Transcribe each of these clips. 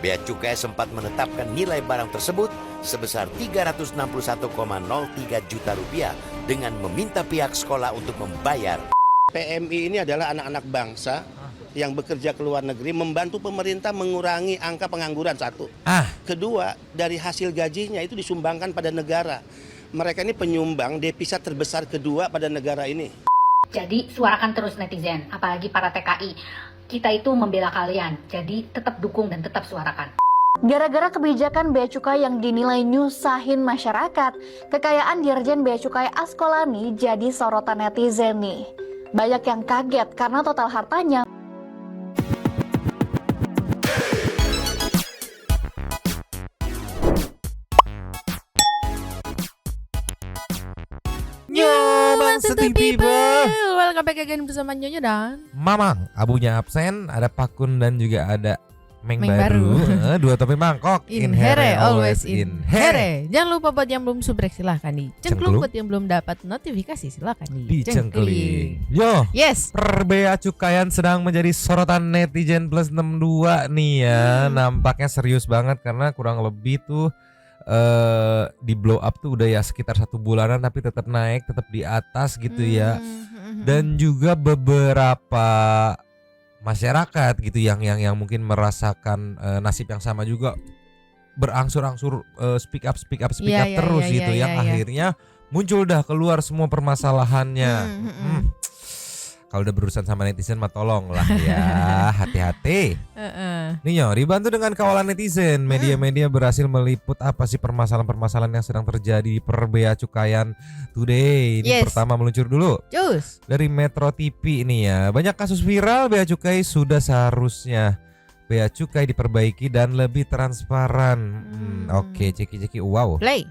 Bea Cukai sempat menetapkan nilai barang tersebut sebesar Rp361,03 juta dengan meminta pihak sekolah untuk membayar. PMI ini adalah anak-anak bangsa yang bekerja ke luar negeri membantu pemerintah mengurangi angka pengangguran, satu. Kedua, dari hasil gajinya itu disumbangkan pada negara. Mereka ini penyumbang devisa terbesar kedua pada negara ini. Jadi suarakan terus netizen, apalagi para TKI. Kita itu membela kalian, jadi tetap dukung dan tetap suarakan. Gara-gara kebijakan bea cukai yang dinilai nyusahin masyarakat, kekayaan Dirjen Bea Cukai Askolani jadi sorotan netizen nih. Banyak yang kaget karena total hartanya Sentuh people, welcome back again bersama Nyonya dan Mamang. Abunya absen, ada Pakun dan juga ada Meng baru. Dua topik mangkok. In here, always in here. Jangan lupa buat yang belum subrek silahkan dicengkluk. Buat yang belum dapat notifikasi silahkan dicengkling. Yo, yes. Bea Cukaian sedang menjadi sorotan netizen plus 62 nih ya. Nampaknya serius banget karena kurang lebih tuh di blow up tuh udah ya sekitar 1 bulanan tapi tetap naik, tetap di atas gitu ya. Dan juga beberapa masyarakat gitu yang mungkin merasakan nasib yang sama juga berangsur-angsur speak up terus gitu yang akhirnya muncul dah keluar semua permasalahannya. Kalau udah berurusan sama netizen mah tolong lah ya, hati-hati. Nih yo, dibantu dengan kawalan netizen, media-media berhasil meliput apa sih permasalahan-permasalahan yang sedang terjadi di Bea Cukaian today. Ini pertama meluncur dulu. Dari Metro TV ini ya. Banyak kasus viral bea cukai, sudah seharusnya bea cukai diperbaiki dan lebih transparan. Oke, ceki-ceki wow. Play.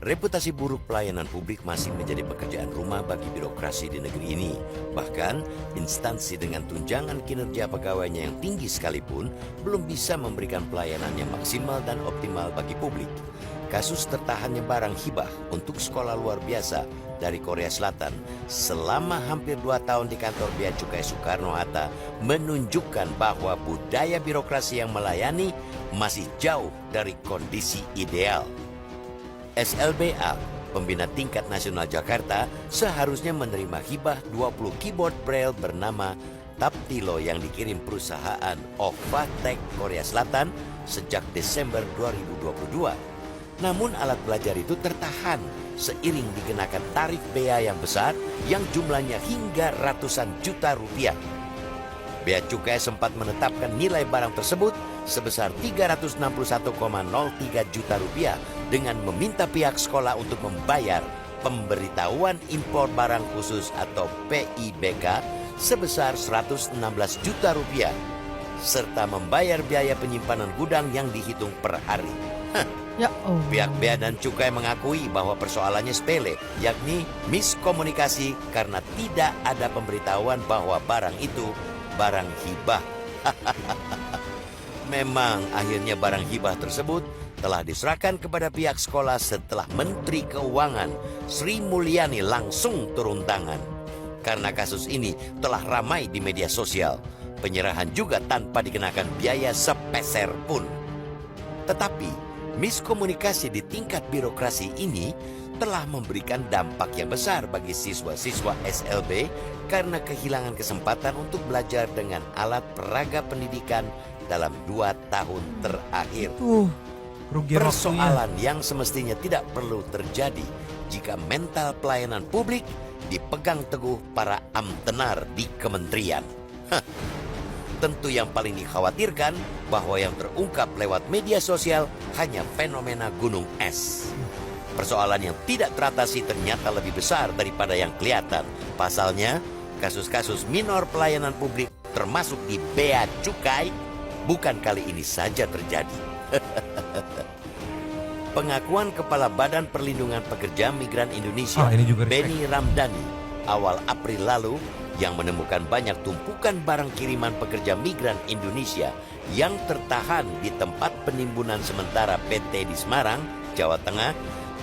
Reputasi buruk pelayanan publik masih menjadi pekerjaan rumah bagi birokrasi di negeri ini. Bahkan, instansi dengan tunjangan kinerja pegawainya yang tinggi sekalipun belum bisa memberikan pelayanan yang maksimal dan optimal bagi publik. Kasus tertahannya barang hibah untuk sekolah luar biasa dari Korea Selatan selama hampir 2 tahun di kantor Bea Cukai Soekarno-Hatta menunjukkan bahwa budaya birokrasi yang melayani masih jauh dari kondisi ideal. SLBA, Pembina Tingkat Nasional Jakarta, seharusnya menerima hibah 20 keyboard braille bernama Taptilo yang dikirim perusahaan Ovatech Korea Selatan sejak Desember 2022. Namun alat belajar itu tertahan seiring dikenakan tarif bea yang besar yang jumlahnya hingga ratusan juta rupiah. Bea Cukai sempat menetapkan nilai barang tersebut sebesar Rp361,03 juta dengan meminta pihak sekolah untuk membayar pemberitahuan impor barang khusus atau PIBK sebesar Rp116 juta serta membayar biaya penyimpanan gudang yang dihitung per hari. Pihak Bea dan Cukai mengakui bahwa persoalannya sepele, yakni miskomunikasi karena tidak ada pemberitahuan bahwa barang itu barang hibah. Memang akhirnya barang hibah tersebut telah diserahkan kepada pihak sekolah setelah Menteri Keuangan Sri Mulyani langsung turun tangan. Karena kasus ini telah ramai di media sosial, penyerahan juga tanpa dikenakan biaya sepeser pun. Tetapi miskomunikasi di tingkat birokrasi ini telah memberikan dampak yang besar bagi siswa-siswa SLB karena kehilangan kesempatan untuk belajar dengan alat peraga pendidikan dalam 2 tahun terakhir. Persoalan yang semestinya tidak perlu terjadi jika mental pelayanan publik dipegang teguh para amtenar di kementerian. Tentu yang paling dikhawatirkan bahwa yang terungkap lewat media sosial hanya fenomena gunung es. Persoalan yang tidak teratasi ternyata lebih besar daripada yang kelihatan. Pasalnya, kasus-kasus minor pelayanan publik termasuk di Bea Cukai bukan kali ini saja terjadi. Pengakuan Kepala Badan Perlindungan Pekerja Migran Indonesia, Benny Ramdhani, awal April lalu yang menemukan banyak tumpukan barang kiriman pekerja migran Indonesia yang tertahan di tempat penimbunan sementara PT di Semarang, Jawa Tengah,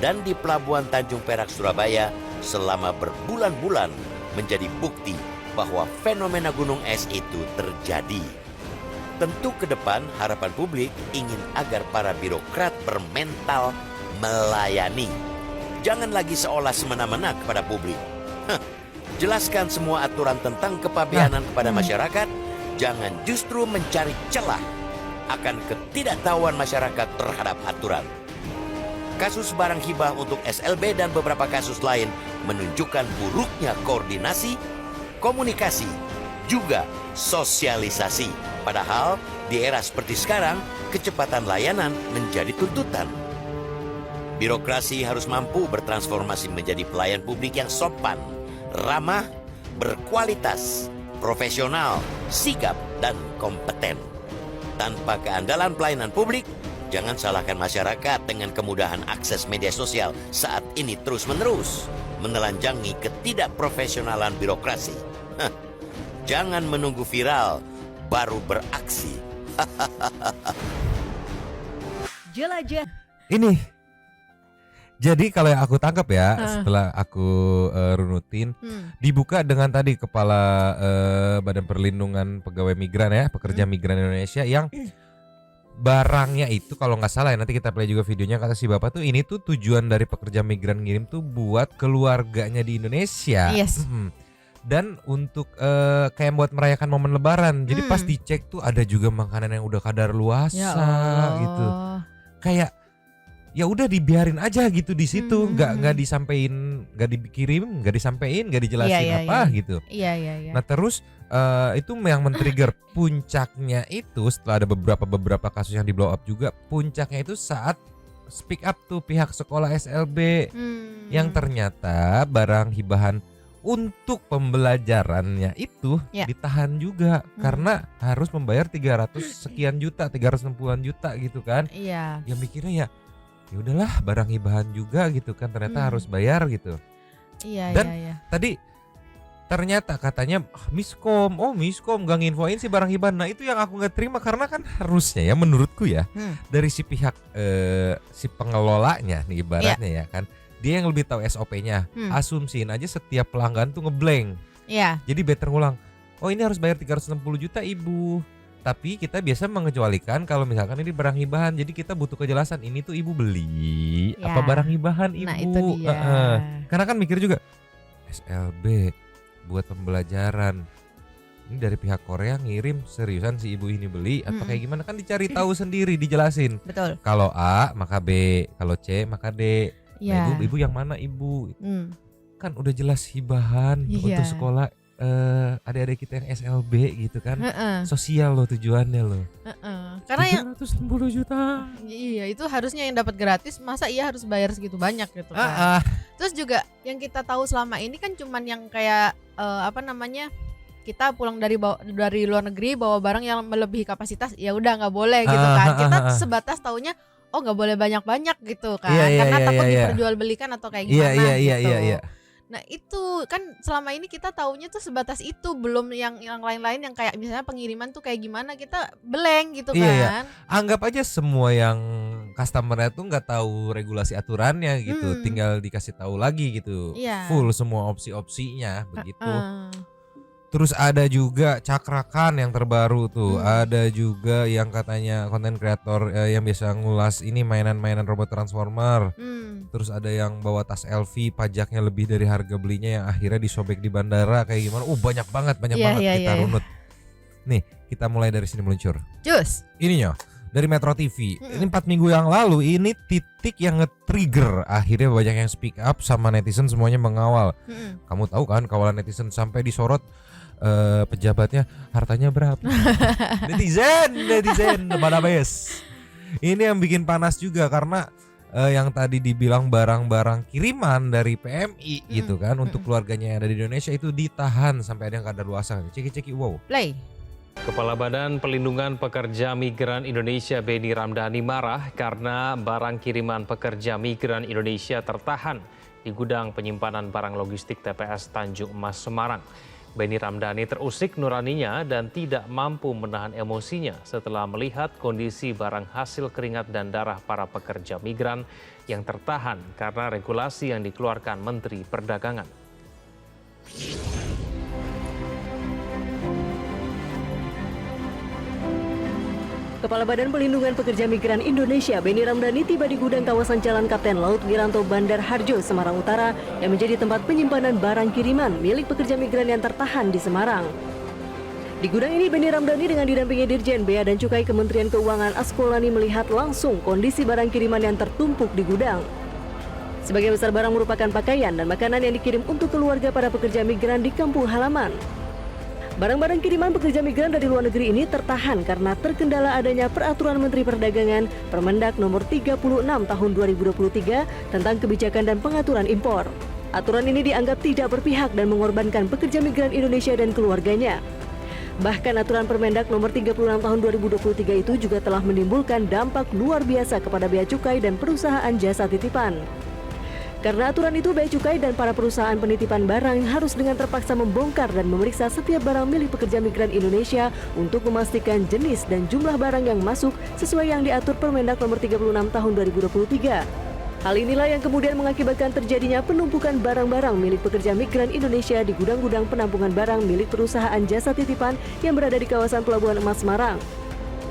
dan di Pelabuhan Tanjung Perak, Surabaya selama berbulan-bulan menjadi bukti bahwa fenomena gunung es itu terjadi. Tentu ke depan harapan publik ingin agar para birokrat bermental melayani. Jangan lagi seolah semena-mena kepada publik. Jelaskan semua aturan tentang kepabeanan kepada masyarakat. Jangan justru mencari celah akan ketidaktahuan masyarakat terhadap aturan. Kasus barang hibah untuk SLB dan beberapa kasus lain menunjukkan buruknya koordinasi, komunikasi, juga sosialisasi. Padahal di era seperti sekarang, kecepatan layanan menjadi tuntutan. Birokrasi harus mampu bertransformasi menjadi pelayan publik yang sopan, ramah, berkualitas, profesional, sigap, dan kompeten. Tanpa keandalan pelayanan publik, jangan salahkan masyarakat dengan kemudahan akses media sosial saat ini terus-menerus menelanjangi ketidakprofesionalan birokrasi. Jangan menunggu viral, baru beraksi. Jelajah. Ini. Jadi kalau yang aku tangkap ya, setelah aku runutin, dibuka dengan tadi Kepala Badan Perlindungan Pegawai Migran ya, Pekerja Migran Indonesia yang barangnya itu kalau nggak salah ya, nanti kita play juga videonya, kata si bapak tuh ini tuh tujuan dari pekerja migran ngirim tuh buat keluarganya di Indonesia. Yes. Dan untuk kayak buat merayakan momen Lebaran. Jadi pas dicek tuh ada juga makanan yang udah kadar luasa Ya Allah. gitu. Kayak ya udah dibiarin aja gitu di situ, nggak disampein, nggak dikirim, nggak disampein, nggak dijelasin gitu. Iya. Nah terus itu yang men-trigger puncaknya itu setelah ada beberapa kasus yang di blow up juga, puncaknya itu saat speak up tuh pihak sekolah SLB yang ternyata barang hibahan untuk pembelajarannya itu ditahan juga karena harus membayar 300 sekian juta, 360-an juta gitu kan. Iya. Ya mikirnya ya udahlah barang hibahan juga gitu kan, ternyata harus bayar gitu. Iya. Tadi ternyata katanya miskom gak nginfoin si barang hibahan. Nah itu yang aku gak terima karena kan harusnya ya menurutku ya dari si pihak si pengelolanya nih ibaratnya ya kan, dia yang lebih tahu SOP-nya. Asumsiin aja setiap pelanggan tuh ngeblank. Iya. Jadi better ngulang, oh ini harus bayar 360 juta ibu, tapi kita biasa mengecualikan kalau misalkan ini barang hibahan, jadi kita butuh kejelasan ini tuh ibu beli apa barang hibahan ibu. Nah itu dia. Karena kan mikir juga SLB buat pembelajaran, ini dari pihak Korea ngirim, seriusan si ibu ini beli atau kayak gimana, kan dicari tahu sendiri, dijelasin. Betul. Kalau A maka B, kalau C maka D. Ya. Nah, ibu yang mana ibu? Kan udah jelas hibahan untuk sekolah adik-adik kita yang SLB gitu kan. Sosial loh tujuannya loh. Karena yang 360 juta. Iya, itu harusnya yang dapat gratis, masa iya harus bayar segitu banyak gitu kan. Terus juga yang kita tahu selama ini kan cuman yang kayak kita pulang dari luar negeri bawa barang yang melebihi kapasitas, ya udah nggak boleh gitu kan. Kita sebatas taunya nggak boleh banyak-banyak gitu kan, karena takut diperjualbelikan atau kayak gimana gitu. Iya. Nah itu kan selama ini kita taunya tuh sebatas itu, belum yang lain-lain yang kayak misalnya pengiriman tuh kayak gimana, kita blank gitu kan. Iya. Anggap aja semua yang customer-nya tuh nggak tahu regulasi aturannya gitu, tinggal dikasih tahu lagi gitu. Full semua opsi-opsinya begitu. Terus ada juga cakrakan yang terbaru tuh, ada juga yang katanya konten kreator yang biasa ngulas ini mainan-mainan robot transformer. Terus ada yang bawa tas LV, pajaknya lebih dari harga belinya yang akhirnya disobek di bandara kayak gimana. Banyak banget kita runut. Nih kita mulai dari sini meluncur. Jus. Ininya dari Metro TV. Ini 4 minggu yang lalu, ini titik yang nge-trigger. Akhirnya banyak yang speak up sama netizen, semuanya mengawal. Kamu tahu kan kawalan netizen sampai disorot pejabatnya hartanya berapa. netizen pada bes. Ini yang bikin panas juga karena yang tadi dibilang barang-barang kiriman dari PMI gitu kan untuk keluarganya yang ada di Indonesia itu ditahan sampai ada yang kadaluarsa. Ceki wow. Play. Kepala Badan Perlindungan Pekerja Migran Indonesia Benny Ramdhani marah karena barang kiriman pekerja migran Indonesia tertahan di gudang penyimpanan barang logistik TPS Tanjung Emas Semarang. Benny Ramdhani terusik nuraninya dan tidak mampu menahan emosinya setelah melihat kondisi barang hasil keringat dan darah para pekerja migran yang tertahan karena regulasi yang dikeluarkan Menteri Perdagangan. Kepala Badan Pelindungan Pekerja Migran Indonesia Beni Ramdhani tiba di gudang kawasan Jalan Kapten Laut Wiranto Bandar Harjo, Semarang Utara yang menjadi tempat penyimpanan barang kiriman milik pekerja migran yang tertahan di Semarang. Di gudang ini Beni Ramdhani dengan didampingi Dirjen Bea dan Cukai Kementerian Keuangan Askolani melihat langsung kondisi barang kiriman yang tertumpuk di gudang. Sebagian besar barang merupakan pakaian dan makanan yang dikirim untuk keluarga para pekerja migran di kampung halaman. Barang-barang kiriman pekerja migran dari luar negeri ini tertahan karena terkendala adanya Peraturan Menteri Perdagangan Permendak Nomor 36 Tahun 2023 tentang kebijakan dan pengaturan impor. Aturan ini dianggap tidak berpihak dan mengorbankan pekerja migran Indonesia dan keluarganya. Bahkan aturan Permendak Nomor 36 Tahun 2023 itu juga telah menimbulkan dampak luar biasa kepada bea cukai dan perusahaan jasa titipan. Karena aturan itu, bea cukai dan para perusahaan penitipan barang harus dengan terpaksa membongkar dan memeriksa setiap barang milik pekerja migran Indonesia untuk memastikan jenis dan jumlah barang yang masuk sesuai yang diatur Permendak Nomor 36 Tahun 2023. Hal inilah yang kemudian mengakibatkan terjadinya penumpukan barang-barang milik pekerja migran Indonesia di gudang-gudang penampungan barang milik perusahaan jasa titipan yang berada di kawasan Pelabuhan Emas Semarang.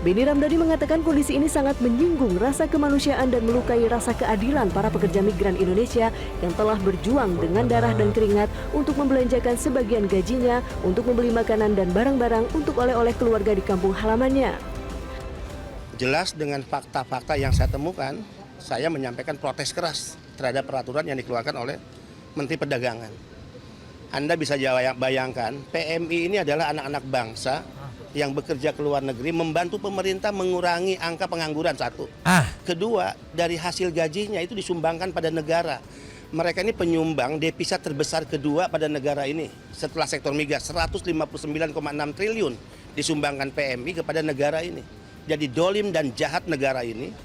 Beni Ramdhani mengatakan kondisi ini sangat menyinggung rasa kemanusiaan dan melukai rasa keadilan para pekerja migran Indonesia yang telah berjuang dengan darah dan keringat untuk membelanjakan sebagian gajinya untuk membeli makanan dan barang-barang untuk oleh-oleh keluarga di kampung halamannya. Jelas dengan fakta-fakta yang saya temukan, saya menyampaikan protes keras terhadap peraturan yang dikeluarkan oleh Menteri Perdagangan. Anda bisa bayangkan, PMI ini adalah anak-anak bangsa yang bekerja ke luar negeri membantu pemerintah mengurangi angka pengangguran, satu. Kedua, dari hasil gajinya itu disumbangkan pada negara. Mereka ini penyumbang devisa terbesar kedua pada negara ini. Setelah sektor migas, 159,6 triliun disumbangkan PMI kepada negara ini. Jadi dolim dan jahat negara ini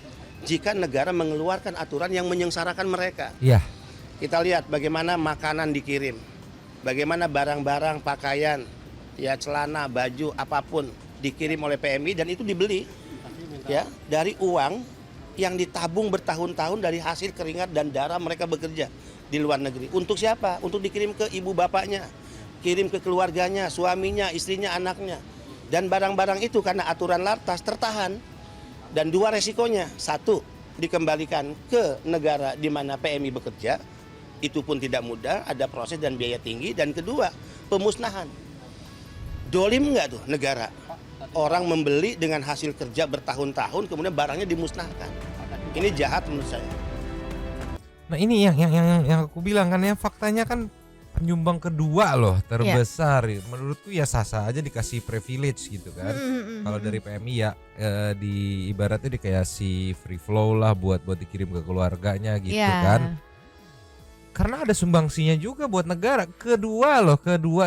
jika negara mengeluarkan aturan yang menyengsarakan mereka. Iya. Kita lihat bagaimana makanan dikirim, bagaimana barang-barang, pakaian, ya celana, baju, apapun dikirim oleh PMI dan itu dibeli ya dari uang yang ditabung bertahun-tahun dari hasil keringat dan darah mereka bekerja di luar negeri. Untuk siapa? Untuk dikirim ke ibu bapaknya, kirim ke keluarganya, suaminya, istrinya, anaknya. Dan barang-barang itu karena aturan lartas tertahan. Dan dua resikonya, satu dikembalikan ke negara di mana PMI bekerja, itu pun tidak mudah, ada proses dan biaya tinggi. Dan kedua, pemusnahan. Dolim nggak tuh negara? Orang membeli dengan hasil kerja bertahun-tahun kemudian barangnya dimusnahkan. Ini jahat menurut saya. Nah ini yang aku bilang kan ya, faktanya kan penyumbang kedua loh terbesar. Menurutku ya sah-sah aja dikasih privilege gitu kan. Kalau dari PMI ya di ibaratnya dikasih free flow lah buat dikirim ke keluarganya gitu kan. Karena ada sumbangsinya juga buat negara. Kedua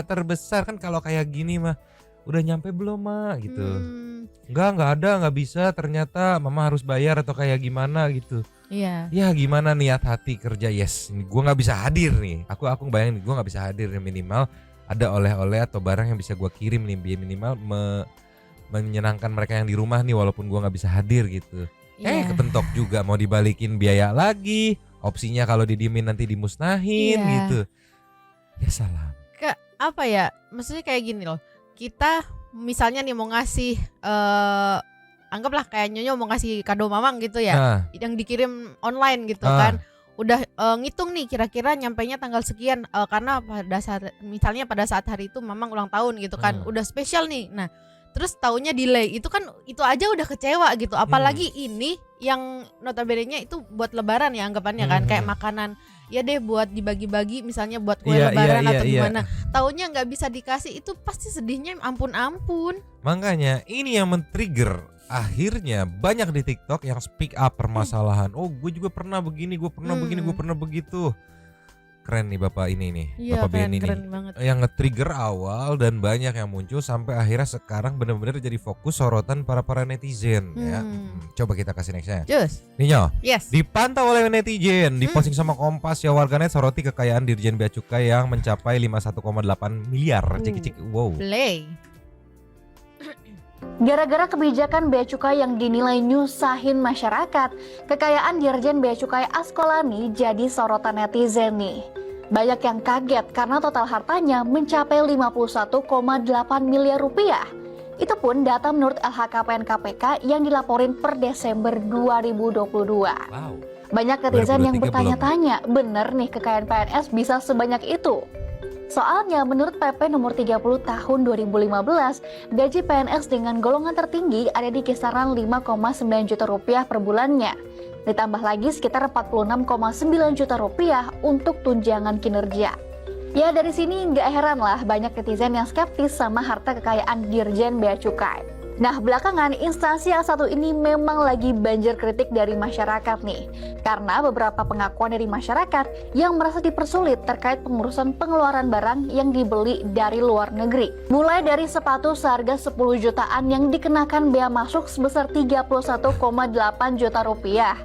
terbesar kan. Kalau kayak gini mah udah nyampe belum mah gitu. Enggak ada, nggak bisa, ternyata mama harus bayar atau kayak gimana gitu. Iya. Ya gimana niat hati kerja, yes gue nggak bisa hadir nih. Aku bayangin gue nggak bisa hadir, minimal ada oleh-oleh atau barang yang bisa gue kirim nih, biar minimal menyenangkan mereka yang di rumah nih walaupun gue nggak bisa hadir gitu. Kepentok juga mau dibalikin biaya lagi. Opsinya kalau didiemin nanti dimusnahin gitu. Ya salam. Apa ya? Maksudnya kayak gini loh. Kita misalnya nih mau ngasih anggaplah kayak Nyonya mau ngasih kado mamang gitu ya. Yang dikirim online gitu kan. Udah ngitung nih kira-kira nyampainya tanggal sekian karena misalnya pada saat hari itu mamang ulang tahun gitu kan. Udah spesial nih. Nah, terus taunya delay, itu kan itu aja udah kecewa gitu. Apalagi ini yang notabene-nya itu buat lebaran ya anggapannya kan, kayak makanan ya deh buat dibagi-bagi misalnya buat kue lebaran atau gimana. Taunya nggak bisa dikasih, itu pasti sedihnya ampun-ampun. Makanya ini yang men-trigger akhirnya banyak di TikTok yang speak up permasalahan. Oh, gue juga pernah begini, gue pernah begini, gue pernah begitu. Keren nih Bapak ini nih, Bapak Beni nih, yang nge-trigger awal dan banyak yang muncul sampai akhirnya sekarang benar-benar jadi fokus sorotan para netizen ya. Coba kita kasih nextnya. Ninyo, dipantau oleh netizen, diposting sama Kompas ya, warganet soroti kekayaan Dirjen Bea Cukai yang mencapai 51,8 miliar. Cik-cik, wow. Play. Gara-gara kebijakan bea cukai yang dinilai nyusahin masyarakat, kekayaan Dirjen Bea Cukai Askolani jadi sorotan netizen nih. Banyak yang kaget karena total hartanya mencapai 51,8 miliar rupiah. Itu pun data menurut LHKPN KPK yang dilaporin per Desember 2022. Wow. Banyak netizen yang 2023 bertanya-tanya, bener nih kekayaan PNS bisa sebanyak itu? Soalnya menurut PP nomor 30 tahun 2015, gaji PNS dengan golongan tertinggi ada di kisaran 5,9 juta rupiah per bulannya. Ditambah lagi sekitar 46,9 juta rupiah untuk tunjangan kinerja. Ya dari sini nggak heran lah banyak netizen yang skeptis sama harta kekayaan Dirjen Bea Cukai. Nah belakangan instansi yang satu ini memang lagi banjir kritik dari masyarakat nih. Karena beberapa pengakuan dari masyarakat yang merasa dipersulit terkait pengurusan pengeluaran barang yang dibeli dari luar negeri. Mulai dari sepatu seharga 10 jutaan yang dikenakan bea masuk sebesar 31,8 juta rupiah.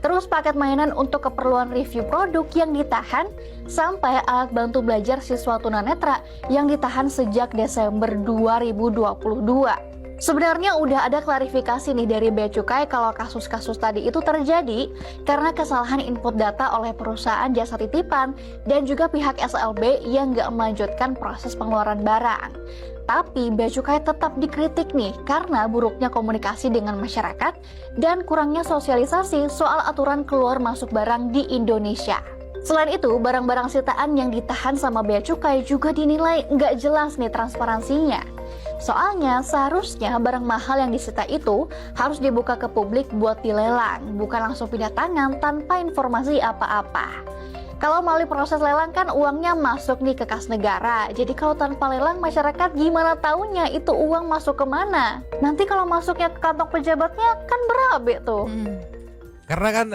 Terus paket mainan untuk keperluan review produk yang ditahan, sampai alat bantu belajar siswa tunanetra yang ditahan sejak Desember 2022. Sebenarnya udah ada klarifikasi nih dari Bea Cukai kalau kasus-kasus tadi itu terjadi karena kesalahan input data oleh perusahaan jasa titipan dan juga pihak SLB yang nggak melanjutkan proses pengeluaran barang. Tapi Bea Cukai tetap dikritik nih karena buruknya komunikasi dengan masyarakat dan kurangnya sosialisasi soal aturan keluar masuk barang di Indonesia. Selain itu, barang-barang sitaan yang ditahan sama Bea Cukai juga dinilai nggak jelas nih transparansinya. Soalnya seharusnya barang mahal yang disita itu harus dibuka ke publik buat dilelang, bukan langsung pindah tangan tanpa informasi apa-apa. Kalau melalui proses lelang kan uangnya masuk nih ke kas negara. Jadi kalau tanpa lelang masyarakat gimana taunya itu uang masuk kemana? Nanti kalau masuknya ke kantong pejabatnya kan berabe tuh. Karena kan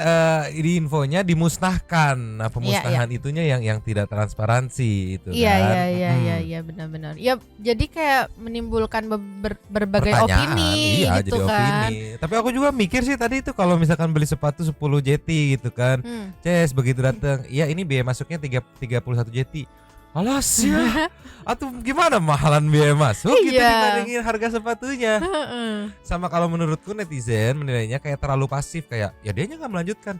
di infonya dimusnahkan. Nah, pemusnahan itunya yang tidak transparansi itu kan. Iya benar-benar. Ya jadi kayak menimbulkan berbagai Pertanyaan, opini iya, gitu jadi kan. opini. Tapi aku juga mikir sih tadi itu kalau misalkan beli sepatu 10 JT gitu kan. Ces begitu datang, ya ini biaya masuknya 31 JT. Alas ya. Atau gimana mahalan biaya masuk gitu dibandingin harga sepatunya. Sama kalau menurutku netizen menilainya kayak terlalu pasif, kayak ya dia nggak melanjutkan.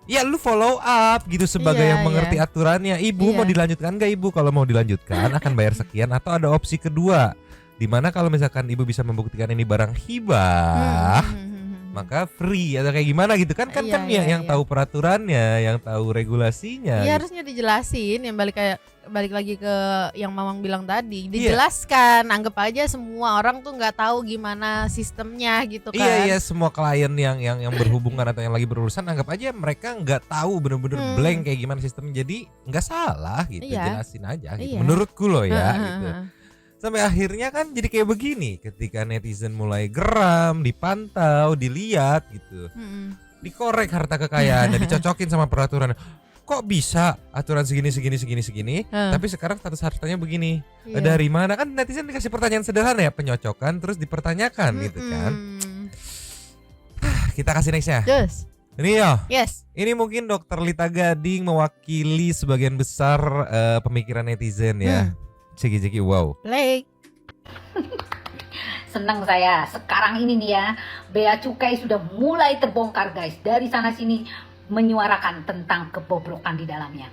Ya lu follow up gitu sebagai yang mengerti aturannya. Ibu mau dilanjutkan nggak ibu? Kalau mau dilanjutkan akan bayar sekian, atau ada opsi kedua dimana kalau misalkan ibu bisa membuktikan ini barang hibah, maka free atau kayak gimana gitu kan yang tahu peraturannya, yang tahu regulasinya. Iya gitu. harusnya dijelasin, yang balik lagi ke yang Mamang bilang tadi, dijelaskan. Anggap aja semua orang tuh nggak tahu gimana sistemnya gitu kan. Iya semua klien yang berhubungan atau yang lagi berurusan anggap aja mereka nggak tahu bener-bener blank kayak gimana sistemnya, jadi nggak salah gitu, jelasin aja gitu. Menurutku loh ya gitu. Sampai akhirnya kan jadi kayak begini ketika netizen mulai geram, dipantau, dilihat gitu. Dikorek harta kekayaannya, dicocokin sama peraturan. Kok bisa aturan segini, tapi sekarang status hartanya begini. Dari mana? Kan netizen dikasih pertanyaan sederhana ya, penyocokan terus dipertanyakan gitu kan. Kita kasih nextnya. Ini ya. Ini mungkin Dr. Lita Gading mewakili sebagian besar pemikiran netizen ya. Ceki wow. Play. Senang saya sekarang ini nih ya, Bea Cukai sudah mulai terbongkar guys. Dari sana sini menyuarakan tentang kebobrokan di dalamnya.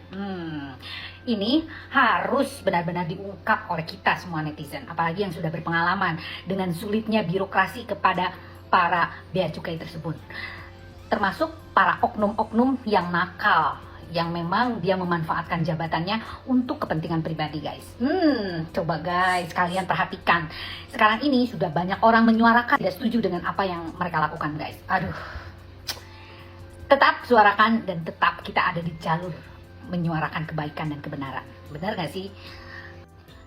Ini harus benar-benar diungkap oleh kita semua netizen, apalagi yang sudah berpengalaman dengan sulitnya birokrasi kepada para bea cukai tersebut, termasuk para oknum-oknum yang nakal, yang memang dia memanfaatkan jabatannya untuk kepentingan pribadi guys. Coba guys kalian perhatikan, sekarang ini sudah banyak orang menyuarakan tidak setuju dengan apa yang mereka lakukan guys. Aduh, tetap suarakan dan tetap kita ada di jalur menyuarakan kebaikan dan kebenaran. Benar gak sih?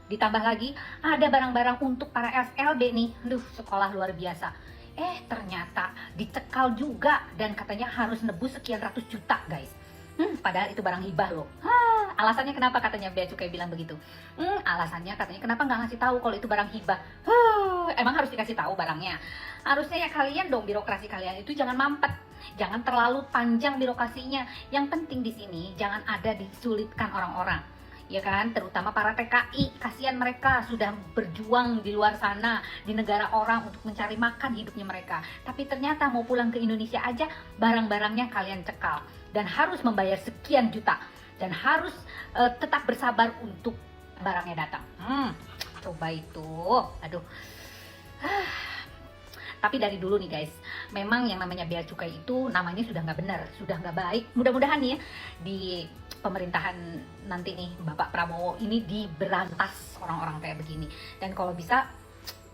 Ditambah lagi ada barang-barang untuk para SLB nih. Sekolah luar biasa. Ternyata dicekal juga dan katanya harus nebus sekian ratus juta guys. Padahal itu barang hibah loh. Alasannya kenapa katanya Bea Cukai bilang begitu? Alasannya katanya kenapa nggak ngasih tahu kalau itu barang hibah? Emang harus dikasih tahu barangnya? Harusnya ya kalian dong, birokrasi kalian itu jangan mampet, jangan terlalu panjang birokrasinya. Yang penting di sini jangan ada disulitkan orang-orang, ya kan? Terutama para TKI, kasihan mereka sudah berjuang di luar sana di negara orang untuk mencari makan hidupnya mereka. Tapi ternyata mau pulang ke Indonesia aja barang-barangnya kalian cekal dan harus membayar sekian juta dan harus tetap bersabar untuk barangnya datang. Coba itu, aduh. Tapi dari dulu nih guys, memang yang namanya bea cukai itu namanya sudah nggak benar, sudah nggak baik. Mudah-mudahan nih ya, di pemerintahan nanti nih Bapak Prabowo ini diberantas orang-orang kayak begini. Dan kalau bisa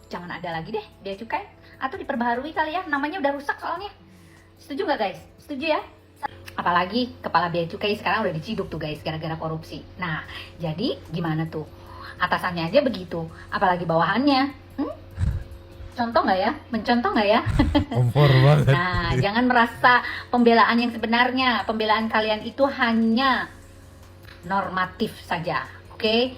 jangan ada lagi deh bea cukai, atau diperbaharui kali ya, namanya udah rusak soalnya. Setuju nggak guys? Setuju ya? Apalagi kepala bea cukai sekarang udah diciduk tuh guys gara-gara korupsi. Nah, jadi gimana tuh? Atasannya aja begitu, apalagi bawahannya. Contoh nggak ya? Mencontoh nggak ya? Kompor banget. Nah, jangan merasa pembelaan yang sebenarnya. Pembelaan kalian itu hanya normatif saja, oke?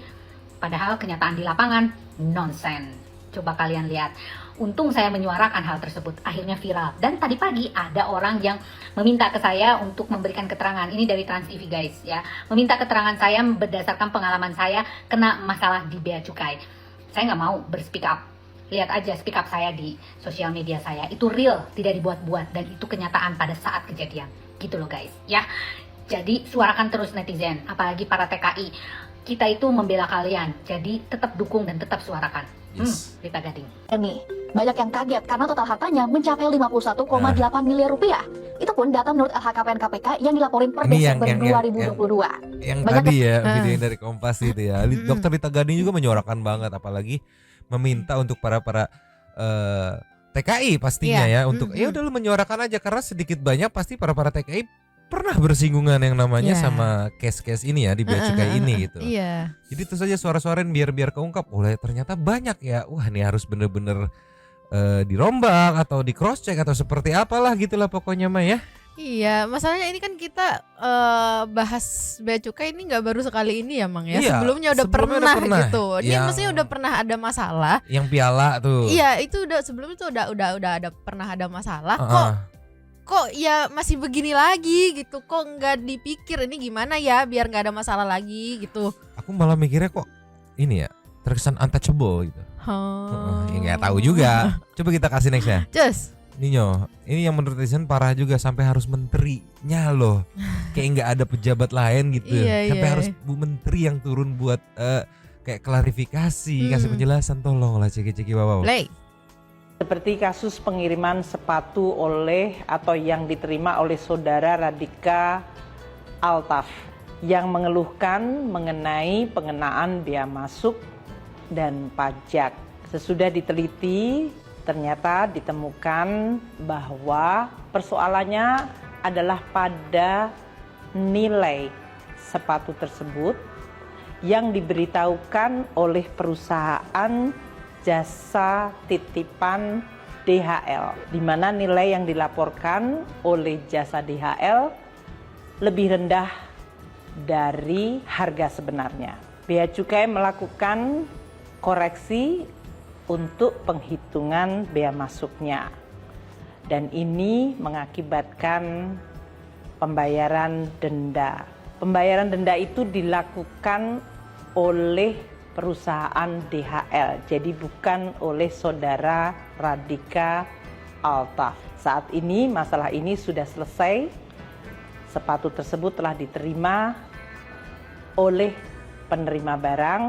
Padahal kenyataan di lapangan nonsen. Coba kalian lihat. Untung saya menyuarakan hal tersebut, akhirnya viral. Dan tadi pagi ada orang yang meminta ke saya untuk memberikan keterangan. Ini dari Trans TV guys ya. Meminta keterangan saya berdasarkan pengalaman saya kena masalah di bea cukai. Saya nggak mau berspeak up. Lihat aja speak up saya di sosial media saya. Itu real, tidak dibuat-buat, dan itu kenyataan pada saat kejadian. Gitu loh guys ya. Jadi suarakan terus netizen, apalagi para TKI. Kita itu membela kalian, jadi tetap dukung dan tetap suarakan. Rita Gading. Ini banyak yang kaget karena total hartanya mencapai 51,8 miliar rupiah. Itu pun data menurut LHKPN KPK yang dilaporin per Desember 2022. Yang Banyak tadi ya video dari Kompas itu ya. Dokter Rita Gading juga menyuarakan banget, apalagi meminta untuk para TKI pastinya ya untuk ya udah lu menyuarakan aja, karena sedikit banyak pasti para TKI pernah bersinggungan yang namanya sama case-case ini ya di bea cukai ini gitu. Jadi itu saja suara-suarain biar keungkap. Oh ternyata banyak ya. Wah ini harus bener-bener dirombak atau di cross check atau seperti apalah gitulah pokoknya mah ya. Iya, masalahnya ini kan kita bahas bea cukai ini nggak baru sekali ini ya Mang ya. Iya, sebelumnya udah pernah gitu. Ini Yang- maksudnya udah pernah ada masalah. Yang piala tuh. Iya, itu udah sebelum itu udah ada pernah ada masalah. Kok ya masih begini lagi gitu. Kok nggak dipikir ini gimana ya biar nggak ada masalah lagi gitu. Aku malah mikirnya kok ini ya terkesan untouchable gitu. Ya nggak tahu juga. Coba kita kasih nextnya. Just Ninyo, ini yang menurut netizen parah juga, sampai harus menterinya loh. Kayak nggak ada pejabat lain gitu. Sampai harus Bu Menteri yang turun buat kayak klarifikasi, kasih penjelasan, tolong lah ceki-ceki wow. play. Seperti kasus pengiriman sepatu oleh atau yang diterima oleh saudara Radika Altaf yang mengeluhkan mengenai pengenaan bea masuk dan pajak. Sesudah diteliti, ternyata ditemukan bahwa persoalannya adalah pada nilai sepatu tersebut yang diberitahukan oleh perusahaan jasa titipan DHL, di mana nilai yang dilaporkan oleh jasa DHL lebih rendah dari harga sebenarnya. Bea Cukai melakukan koreksi untuk penghitungan bea masuknya, dan ini mengakibatkan pembayaran denda. Pembayaran denda itu dilakukan oleh perusahaan DHL, jadi bukan oleh saudara Radika Altaf. Saat ini masalah ini sudah selesai, sepatu tersebut telah diterima oleh penerima barang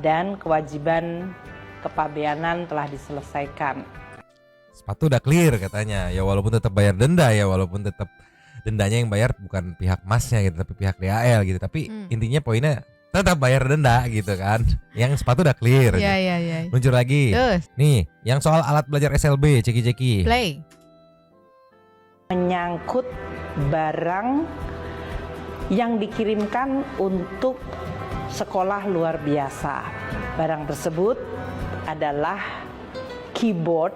dan kewajiban kepabeanan telah diselesaikan. Sepatu udah clear katanya. Ya walaupun tetap bayar denda ya, walaupun tetap dendanya yang bayar bukan pihak masnya gitu, tapi pihak DHL gitu. Tapi intinya poinnya tetap bayar denda gitu kan. Yang sepatu udah clear. Iya. Luncur lagi. Terus Nih, yang soal alat belajar SLB, ceki-ceki. play. Menyangkut barang yang dikirimkan untuk sekolah luar biasa. Barang tersebut adalah keyboard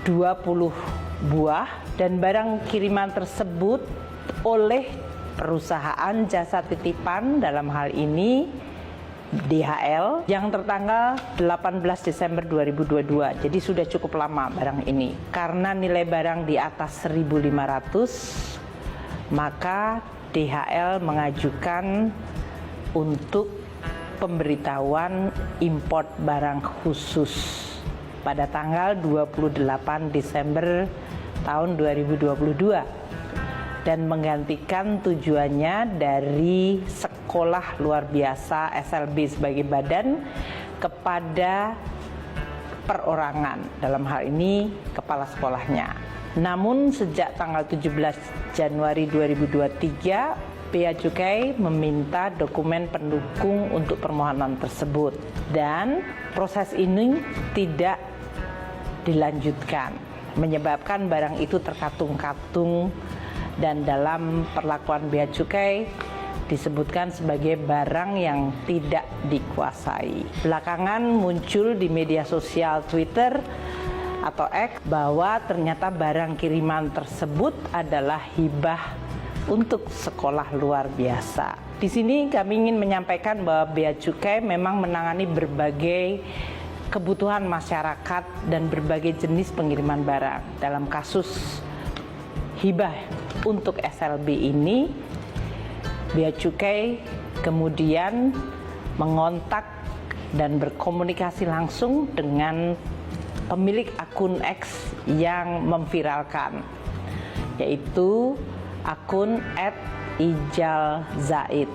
20 buah, dan barang kiriman tersebut oleh perusahaan jasa titipan, dalam hal ini DHL, yang tertanggal 18 Desember 2022. Jadi sudah cukup lama barang ini. Karena nilai barang di atas 1.500, maka DHL mengajukan untuk pemberitahuan import barang khusus pada tanggal 28 Desember tahun 2022 dan menggantikan tujuannya dari sekolah luar biasa SLB sebagai badan kepada perorangan, dalam hal ini kepala sekolahnya. Namun sejak tanggal 17 Januari 2023, Bea Cukai meminta dokumen pendukung untuk permohonan tersebut dan proses ini tidak dilanjutkan, menyebabkan barang itu terkatung-katung dan dalam perlakuan Bea Cukai disebutkan sebagai barang yang tidak dikuasai. Belakangan muncul di media sosial Twitter atau X bahwa ternyata barang kiriman tersebut adalah hibah untuk sekolah luar biasa. Di sini kami ingin menyampaikan bahwa Bea Cukai memang menangani berbagai kebutuhan masyarakat dan berbagai jenis pengiriman barang. Dalam kasus hibah untuk SLB ini, Bea Cukai kemudian mengontak dan berkomunikasi langsung dengan pemilik akun X yang memviralkan, yaitu akun @ijalzaid.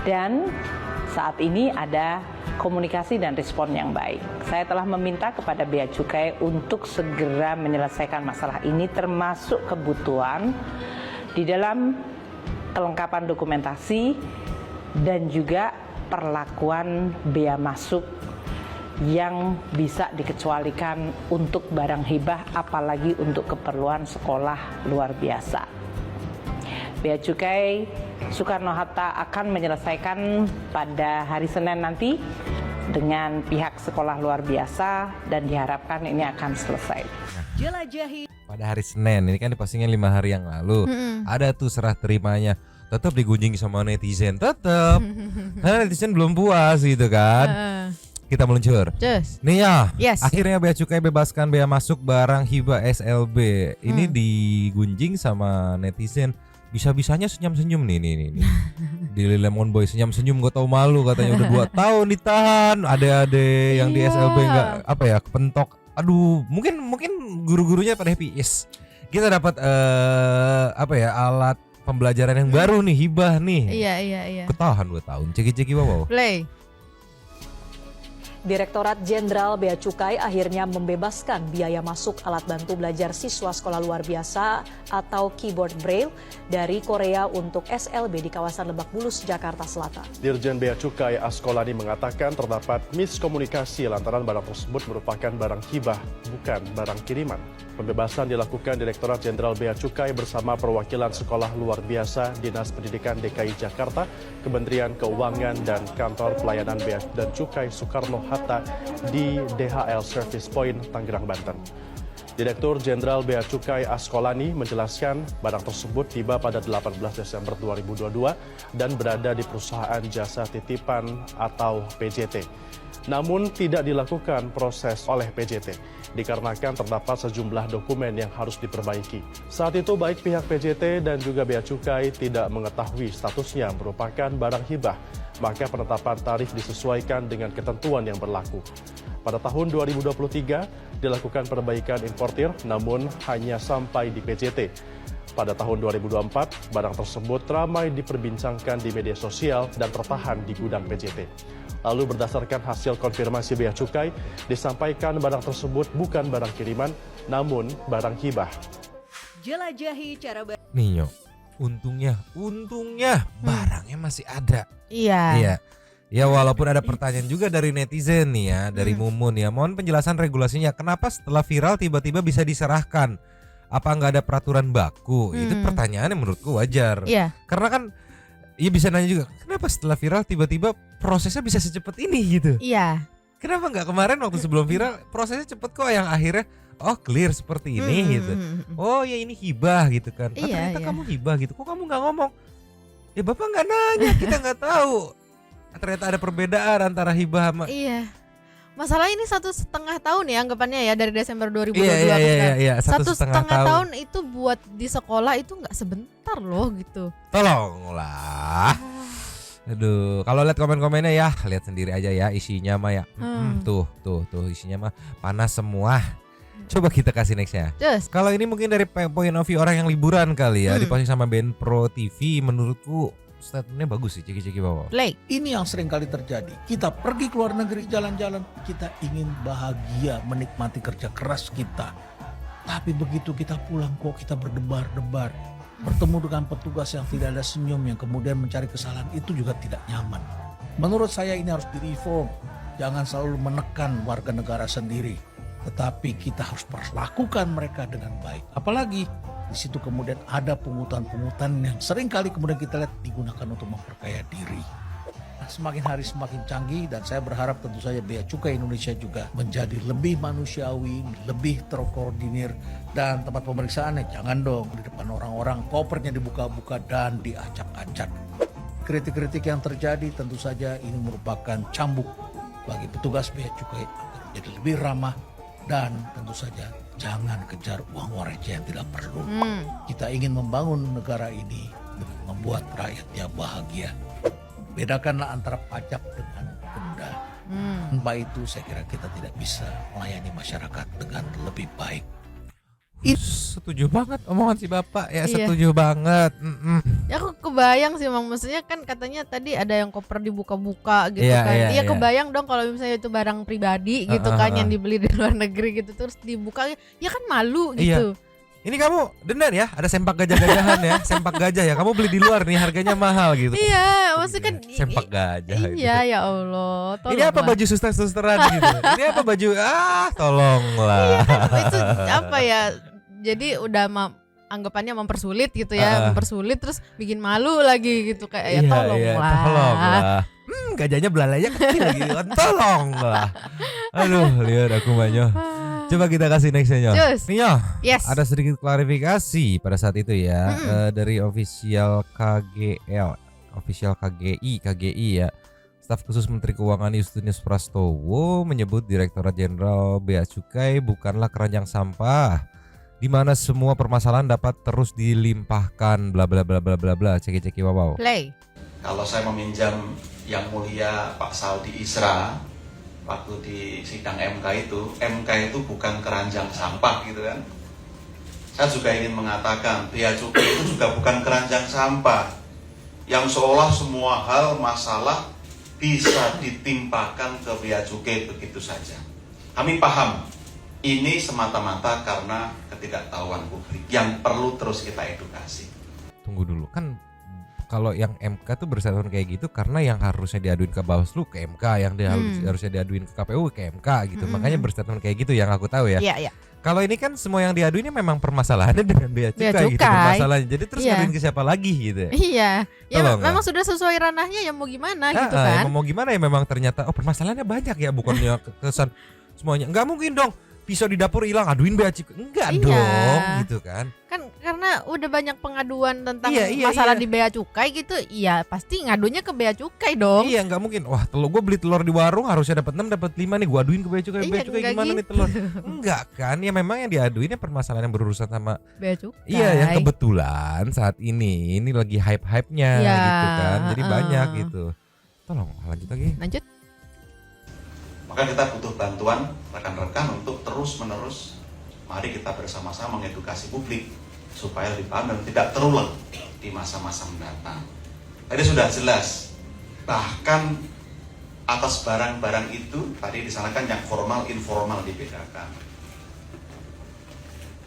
Dan saat ini ada komunikasi dan respon yang baik. Saya telah meminta kepada Bea Cukai untuk segera menyelesaikan masalah ini, termasuk kebutuhan di dalam kelengkapan dokumentasi dan juga perlakuan bea masuk yang bisa dikecualikan untuk barang hibah, apalagi untuk keperluan sekolah luar biasa. Bea Cukai Soekarno-Hatta akan menyelesaikan pada hari Senin nanti dengan pihak sekolah luar biasa dan diharapkan ini akan selesai. Jelajahi. Pada hari Senin, ini kan dipostingin 5 hari yang lalu. Ada tuh serah terimanya. Tetap digunjing sama netizen, tetap. Karena netizen belum puas gitu kan. Kita meluncur. Just. Nih ya, Yes. akhirnya Bea Cukai bebaskan bea masuk barang hibah SLB. Ini digunjing sama netizen. Bisa-bisanya senyum-senyum nih. Di Lemon Boy senyum-senyum, gak tau malu katanya udah 2 tahun ditahan. Ada yang di SLB nggak kepentok. Aduh, mungkin guru-gurunya pada happy. Yes, kita dapat alat pembelajaran yang baru nih, hibah nih. Iya. Ketahan 2 tahun. Ceki-ceki wow. Play. Direktorat Jenderal Bea Cukai akhirnya membebaskan biaya masuk alat bantu belajar siswa sekolah luar biasa atau keyboard braille dari Korea untuk SLB di kawasan Lebak Bulus, Jakarta Selatan. Dirjen Bea Cukai Askolani mengatakan terdapat miskomunikasi lantaran barang tersebut merupakan barang hibah, bukan barang kiriman. Pembebasan dilakukan Direktorat Jenderal Bea Cukai bersama perwakilan sekolah luar biasa Dinas Pendidikan DKI Jakarta, Kementerian Keuangan dan Kantor Pelayanan Bea dan Cukai Soekarno-Hatta di DHL Service Point, Tangerang, Banten. Direktur Jenderal Bea Cukai Askolani menjelaskan barang tersebut tiba pada 18 Desember 2022 dan berada di perusahaan jasa titipan atau PJT. Namun tidak dilakukan proses oleh PJT dikarenakan terdapat sejumlah dokumen yang harus diperbaiki. Saat itu baik pihak PJT dan juga Bea Cukai tidak mengetahui statusnya merupakan barang hibah, maka penetapan tarif disesuaikan dengan ketentuan yang berlaku. Pada tahun 2023 dilakukan perbaikan importir namun hanya sampai di PJT. Pada tahun 2024, barang tersebut ramai diperbincangkan di media sosial dan tertahan di gudang PJT. Lalu berdasarkan hasil konfirmasi Bea Cukai, disampaikan barang tersebut bukan barang kiriman, namun barang hibah. Jelajahi cara Nih untungnya barangnya masih ada. Iya. Ya walaupun ada pertanyaan juga dari netizen nih ya, dari Mumun ya. Mohon penjelasan regulasinya. Kenapa setelah viral tiba-tiba bisa diserahkan? Apa nggak ada peraturan baku? Itu pertanyaannya menurutku wajar. Iya. Karena kan ya bisa nanya juga, kenapa setelah viral tiba-tiba prosesnya bisa secepat ini gitu? Iya. Kenapa nggak kemarin waktu sebelum viral prosesnya cepet kok, yang akhirnya clear seperti ini gitu. Oh ya ini hibah gitu kan. Iya, Ternyata iya. kamu hibah gitu. Kok kamu nggak ngomong? Ya bapak nggak nanya, kita nggak tahu. Ternyata ada perbedaan antara hibah sama. Iya. Masalah ini 1,5 tahun ya anggapannya ya, dari Desember 2022 ke Iya, sekarang. iya, 1,5 tahun itu buat di sekolah itu nggak sebentar loh gitu. Tolonglah. Aduh, kalau lihat komen-komennya ya, lihat sendiri aja ya isinya mah ya. Tuh isinya mah panas semua. Coba kita kasih nextnya. Just. Kalau ini mungkin dari point of view orang yang liburan kali ya, diposting sama Band Pro TV, menurutku statementnya bagus sih, Ceki Bawa. Play. Ini yang sering kali terjadi. Kita pergi ke luar negeri jalan-jalan, kita ingin bahagia menikmati kerja keras kita. Tapi begitu kita pulang kok kita berdebar-debar. Bertemu dengan petugas yang tidak ada senyum, yang kemudian mencari kesalahan, itu juga tidak nyaman. Menurut saya ini harus direform. Jangan selalu menekan warga negara sendiri. Tetapi kita harus perlakukan mereka dengan baik. Apalagi di situ kemudian ada pungutan-pungutan yang sering kali kemudian kita lihat digunakan untuk memperkaya diri. Nah, semakin hari semakin canggih dan saya berharap tentu saja Bea Cukai Indonesia juga menjadi lebih manusiawi, lebih terkoordinir, dan tempat pemeriksaannya jangan dong di depan orang-orang kopernya dibuka-buka dan diacak-acak. Kritik-kritik yang terjadi tentu saja ini merupakan cambuk bagi petugas Bea Cukai agar menjadi lebih ramah. Dan tentu saja jangan kejar uang receh yang tidak perlu. Kita ingin membangun negara ini dengan membuat rakyatnya bahagia. Bedakanlah antara pajak dengan denda. Tanpa itu saya kira kita tidak bisa melayani masyarakat dengan lebih baik. Setuju banget omongan si Bapak ya, Iya. setuju banget. Ya aku kebayang sih Mang, maksudnya kan katanya tadi ada yang koper dibuka-buka gitu Iya, kan. iya, Iya iya. kebayang dong kalau misalnya itu barang pribadi gitu kan yang dibeli di luar negeri gitu terus dibuka, ya kan malu gitu. Ini kamu dengar ya, ada sempak gajah-gajahan ya, sempak gajah ya. Kamu beli di luar nih harganya mahal gitu. Iya, maksudnya kan Sempak gajah. iya ya Allah. Ini apa baju suster-susteran gitu? Ini apa baju? Tolonglah. Itu apa ya? Jadi udah anggapannya mempersulit gitu ya, mempersulit terus bikin malu lagi gitu kayak ya tolonglah. Gajahnya belalainya kecil gitu. Tolonglah. Aduh, lihat aku banyak. Coba kita kasih nextnya Nyo. Nyo, Yes. ada sedikit klarifikasi pada saat itu ya dari official KGL, official KGI ya. Staf khusus Menteri Keuangan Justinus Prastowo menyebut Direktorat Jenderal Bea Cukai bukanlah keranjang sampah di mana semua permasalahan dapat terus dilimpahkan bla bla bla bla bla bla. Ceki wow. Play. Kalau saya meminjam yang mulia Pak Saudi Isra waktu di sidang MK itu bukan keranjang sampah gitu kan. Saya juga ingin mengatakan Bea Cukai itu juga bukan keranjang sampah yang seolah semua hal masalah bisa ditimpakan ke Bea Cukai begitu saja. Kami paham ini semata-mata karena ketidaktahuan publik yang perlu terus kita edukasi. Tunggu dulu, kan kalau yang MK tuh bersatuan kayak gitu karena yang harusnya diaduin ke Bawaslu ke MK, yang harusnya diaduin ke KPU ke MK gitu. Makanya bersatuan kayak gitu yang aku tahu ya. Iya. Kalau ini kan semua yang diaduin memang permasalahannya dengan Bea Cukai gitu permasalahannya. Jadi terus ngaduin ke siapa lagi gitu ya. Iya. Ya Tolong, memang sudah sesuai ranahnya ya mau gimana gitu kan. Mau gimana ya, memang ternyata permasalahannya banyak ya, bukannya kesan semuanya. Enggak mungkin dong pisau di dapur hilang aduin Bea Cukai. Enggak dong gitu kan. Kan karena udah banyak pengaduan tentang Iya, masalah di Bea Cukai gitu, iya pasti ngadunya ke Bea Cukai dong. Iya, nggak mungkin. Wah, gue beli telur di warung harusnya dapat 6 dapat 5 nih, gue aduin ke Bea Cukai. Bea Cukai gimana gitu. nih telur? Enggak kan? Ya memang yang diaduinnya permasalahan yang berurusan sama Bea Cukai. Iya, yang kebetulan saat ini lagi hype-hype-nya gitu kan. Jadi banyak gitu. Tolong lanjut lagi. Lanjut. Maka kita butuh bantuan rekan-rekan untuk terus-menerus mari kita bersama-sama mengedukasi publik supaya lebih paham dan tidak terulang di masa-masa mendatang. Tadi sudah jelas, bahkan atas barang-barang itu tadi disanakan yang formal informal dibedakan.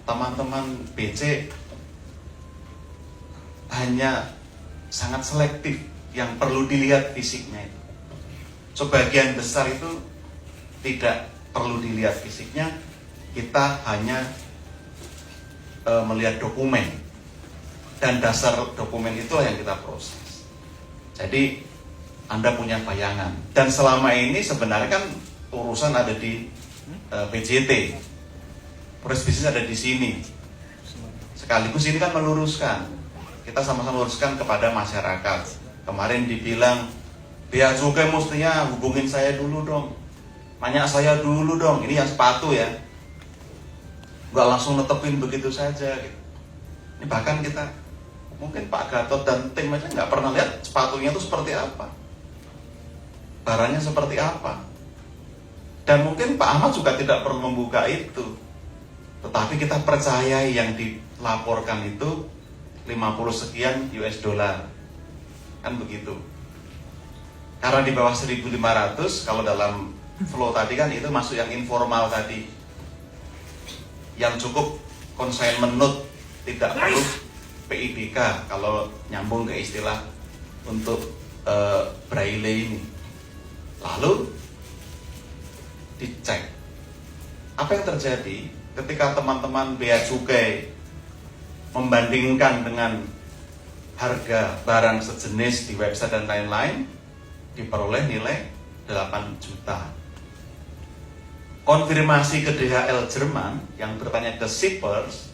Teman-teman BC hanya sangat selektif yang perlu dilihat fisiknya itu. Sebagian besar itu tidak perlu dilihat fisiknya, kita hanya melihat dokumen dan dasar dokumen itu yang kita proses. Jadi Anda punya bayangan dan selama ini sebenarnya kan urusan ada di PJT, proses bisnis ada di sini. Sekaligus ini kan meluruskan, kita sama-sama meluruskan kepada masyarakat. Kemarin dibilang Bea Cukai mestinya hubungin saya dulu dong. Nanya saya dulu dong, ini yang sepatu ya, nggak langsung netepin begitu saja gitu. Ini bahkan kita, mungkin Pak Gatot dan tim aja nggak pernah lihat sepatunya itu seperti apa, barangnya seperti apa, dan mungkin Pak Ahmad juga tidak perlu membuka itu. Tetapi kita percaya yang dilaporkan itu 50 sekian US dollar. kan begitu. Karena di bawah 1.500, kalau dalam flow tadi kan itu masuk yang informal tadi, yang cukup consignment note, tidak perlu PIBK kalau nyambung ke istilah untuk braille ini. Lalu dicek apa yang terjadi ketika teman-teman bea cukai membandingkan dengan harga barang sejenis di website dan lain-lain, diperoleh nilai 8 juta. Konfirmasi ke DHL Jerman yang bertanya ke shippers,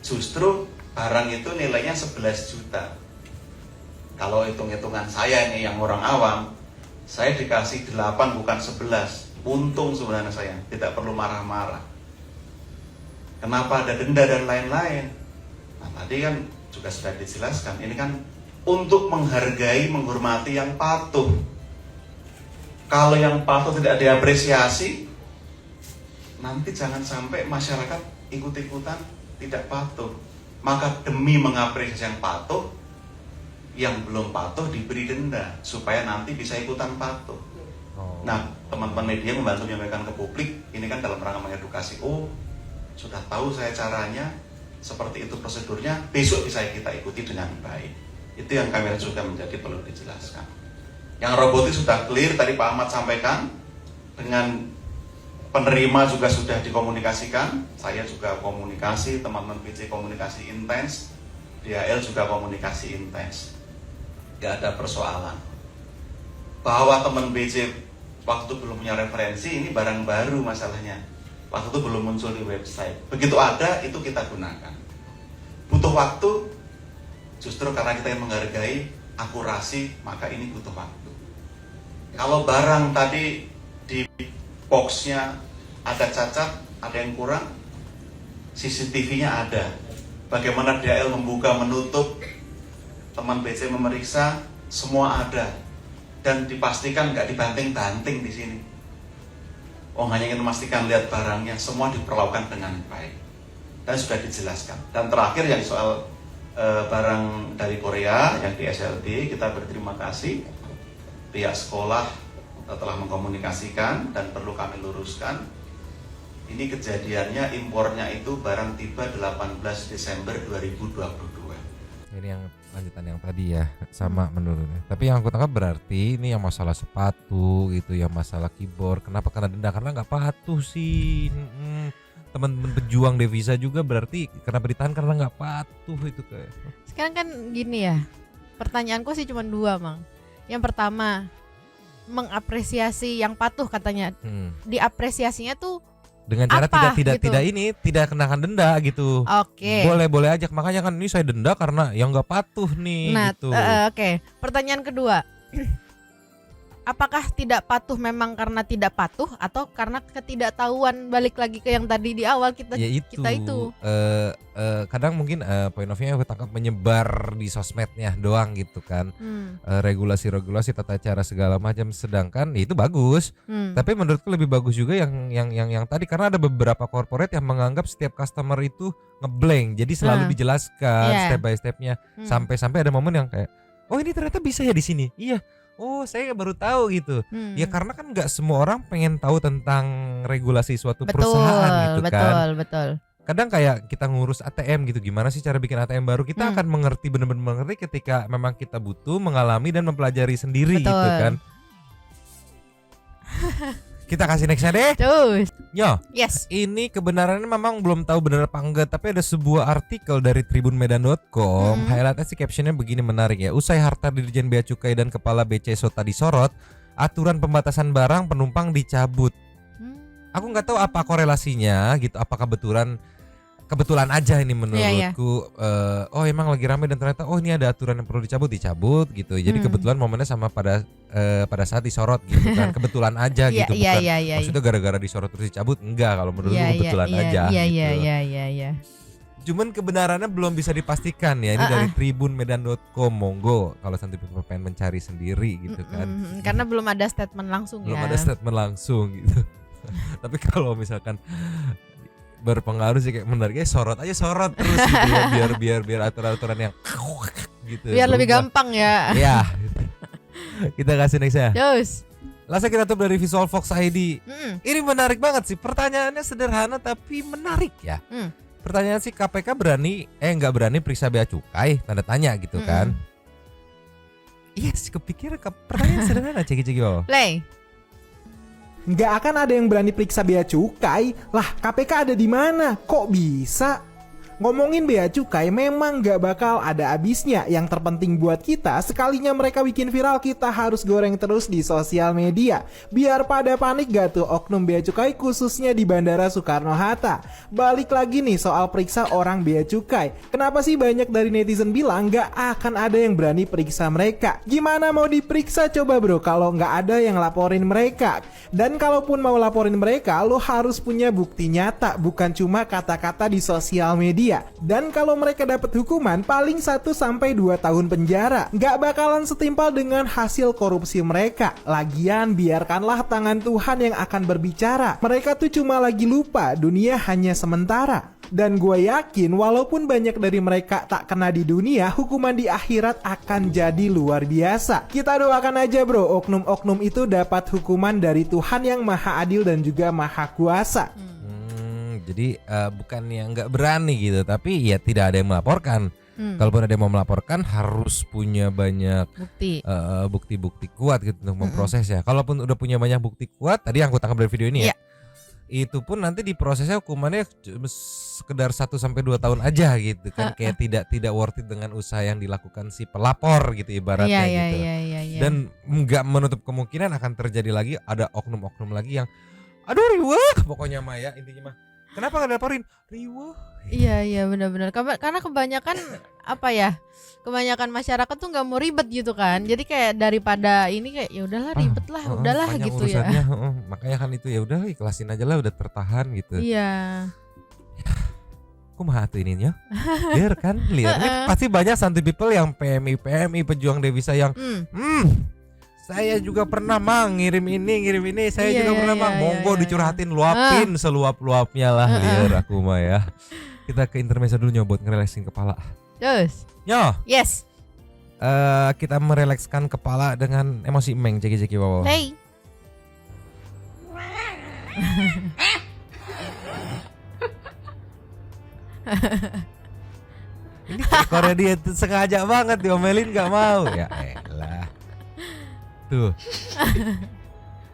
justru barang itu nilainya 11 juta. Kalau hitung-hitungan saya nih yang orang awam, saya dikasih 8 bukan 11. Untung sebenarnya saya, tidak perlu marah-marah. Kenapa ada denda dan lain-lain? Nah tadi kan juga sudah dijelaskan, ini kan untuk menghargai, menghormati yang patuh. Kalau yang patuh tidak diapresiasi, nanti jangan sampai masyarakat ikut-ikutan tidak patuh. Maka demi mengapresiasi yang patuh, yang belum patuh diberi denda supaya nanti bisa ikutan patuh. Nah, teman-teman media membantu menyampaikan ke publik, ini kan dalam rangka mengedukasi. Oh, sudah tahu saya caranya, seperti itu prosedurnya, besok bisa kita ikuti dengan baik. Itu yang kami juga menjadi perlu dijelaskan. Yang robotik sudah clear, tadi Pak Ahmad sampaikan, dengan penerima juga sudah dikomunikasikan, saya juga komunikasi, teman-teman PC komunikasi intens, DHL juga komunikasi intens. Gak ada persoalan. Bahwa teman BC waktu belum punya referensi, ini barang baru masalahnya. Waktu itu belum muncul di website. Begitu ada, itu kita gunakan. Butuh waktu, justru karena kita yang menghargai akurasi, maka ini butuh waktu. Kalau barang tadi di boxnya ada cacat, ada yang kurang, CCTV-nya ada. Bagaimana DHL membuka, menutup, teman BC memeriksa, semua ada. Dan dipastikan nggak dibanting-banting di sini. Oh, hanya ingin memastikan lihat barangnya, semua diperlakukan dengan baik. Dan sudah dijelaskan. Dan terakhir yang soal barang dari Korea yang di SLD, kita berterima kasih. Pihak sekolah telah mengkomunikasikan dan perlu kami luruskan. Ini kejadiannya impornya itu barang tiba 18 Desember 2022. Ini yang lanjutan yang tadi ya, sama menurutnya. Tapi yang aku tangkap berarti ini yang masalah sepatu gitu, yang masalah keyboard. Kenapa kena denda? Karena nggak patuh sih. Teman-teman pejuang devisa juga berarti kenapa ditahan karena nggak patuh itu kayak. Sekarang kan gini ya, pertanyaanku sih cuma 2, Mang. Yang pertama, mengapresiasi yang patuh katanya. Diapresiasinya tuh dengan cara apa, tidak kenakan denda gitu. Oke. Boleh aja, makanya kan ini saya denda karena yang nggak patuh nih. Nah, gitu. Oke. Pertanyaan kedua, apakah tidak patuh memang karena tidak patuh atau karena ketidaktahuan? Balik lagi ke yang tadi di awal kita itu. Kadang mungkin point of view-nya aku tangkap menyebar di sosmednya doang gitu kan. Regulasi-regulasi, tata cara segala macam, sedangkan itu bagus. Tapi menurutku lebih bagus juga yang tadi, karena ada beberapa corporate yang menganggap setiap customer itu ngeblank. Jadi selalu dijelaskan step by stepnya. Sampai-sampai ada momen yang kayak, oh ini ternyata bisa ya di sini. Iya. Oh, saya baru tahu gitu. Ya karena kan nggak semua orang pengen tahu tentang regulasi suatu perusahaan gitu kan. Betul. Kadang kayak kita ngurus ATM gitu, gimana sih cara bikin ATM baru? Kita akan mengerti, benar-benar mengerti ketika memang kita butuh mengalami dan mempelajari sendiri gitu kan. Kita kasih nextnya deh. Terus. Yo. Yes. Ini kebenarannya memang belum tahu benar apa enggak, tapi ada sebuah artikel dari tribunmedan.com. Highlightnya sih captionnya begini, menarik ya. Usai harta Dirjen Bea Cukai dan Kepala BC Sota disorot, aturan pembatasan barang penumpang dicabut. Aku nggak tahu apa korelasinya gitu. Apakah kebetulan aja ini menurutku. Oh emang lagi rame dan ternyata ini ada aturan yang perlu dicabut gitu. Jadi kebetulan momennya sama pada saat disorot gitu kan. Kebetulan aja gitu, bukan maksudnya gara-gara disorot terus dicabut. Enggak, kalau menurutku kebetulan aja gitu. Cuman kebenarannya belum bisa dipastikan ya. Ini dari tribunmedan.com. Monggo kalau Santi pengen mencari sendiri gitu kan. Karena belum ada statement langsung belum ada statement langsung gitu. Tapi kalau misalkan berpengaruh sih kayak menariknya sorot terus gitu ya, biar aturan-aturan yang gitu. Biar lebih gampang ya. Iya. Kita kasih next ya. Terus. Langsung kita tutup dari Visual Fox ID. Ini menarik banget sih. Pertanyaannya sederhana tapi menarik ya. Pertanyaan sih, KPK nggak berani periksa bea cukai, tanda tanya gitu kan. Yes, kepikiran pertanyaan sederhana, ceki-ceki bawah. Play. Nggak akan ada yang berani periksa bea cukai. Lah, KPK ada di mana? Kok bisa? Ngomongin bea cukai memang gak bakal ada habisnya. Yang terpenting buat kita, sekalinya mereka bikin viral, kita harus goreng terus di sosial media. Biar pada panik gak tuh oknum bea cukai, khususnya di Bandara Soekarno-Hatta. Balik lagi nih soal periksa orang bea cukai. Kenapa sih banyak dari netizen bilang gak akan ada yang berani periksa mereka? Gimana mau diperiksa coba bro kalau gak ada yang laporin mereka? Dan kalaupun mau laporin mereka, lo harus punya bukti nyata, bukan cuma kata-kata di sosial media. Dan kalau mereka dapat hukuman paling 1-2 tahun penjara. Gak bakalan setimpal dengan hasil korupsi mereka. Lagian biarkanlah tangan Tuhan yang akan berbicara. Mereka tuh cuma lagi lupa, dunia hanya sementara. Dan gue yakin walaupun banyak dari mereka tak kena di dunia, hukuman di akhirat akan jadi luar biasa. Kita doakan aja bro, oknum-oknum itu dapat hukuman dari Tuhan yang maha adil dan juga maha kuasa. Jadi bukan yang nggak berani gitu, tapi ya tidak ada yang melaporkan. Kalaupun ada yang mau melaporkan harus punya banyak bukti-bukti kuat gitu untuk memprosesnya. Kalaupun udah punya banyak bukti kuat, tadi yang aku tangkap dari video ini ya, itu pun nanti diprosesnya hukumannya sekedar 1-2 tahun aja gitu kan, kayak tidak worth it dengan usaha yang dilakukan si pelapor gitu ibaratnya gitu. Dan nggak menutup kemungkinan akan terjadi lagi ada oknum-oknum lagi yang aduh riweh pokoknya Maya intinya mah. Kenapa nggak laporin? Riweh. Iya benar-benar. Karena kebanyakan kebanyakan masyarakat tuh nggak mau ribet gitu kan. Jadi kayak daripada ini kayak ya udahlah ribet lah, udahlah gitu ya. Makanya kan itu ya udah ikhlasin aja lah, udah tertahan gitu. Iya. Kumaha tuh ininya? Biar kan lihat pasti banyak santai people yang PMI pejuang devisa yang saya juga pernah ngirim ini, saya juga pernah monggo dicurhatin, luapin seluap-luapnya lah liar aku mah ya. Kita ke intermezzo dulu buat ngerelaksin kepala. Terus. Yes. Kita merelekskan kepala dengan emosi Meng, ceki-ceki wow. Hey. Ini ekornya dia sengaja banget diomelin gak mau. Ya elah. Tuh.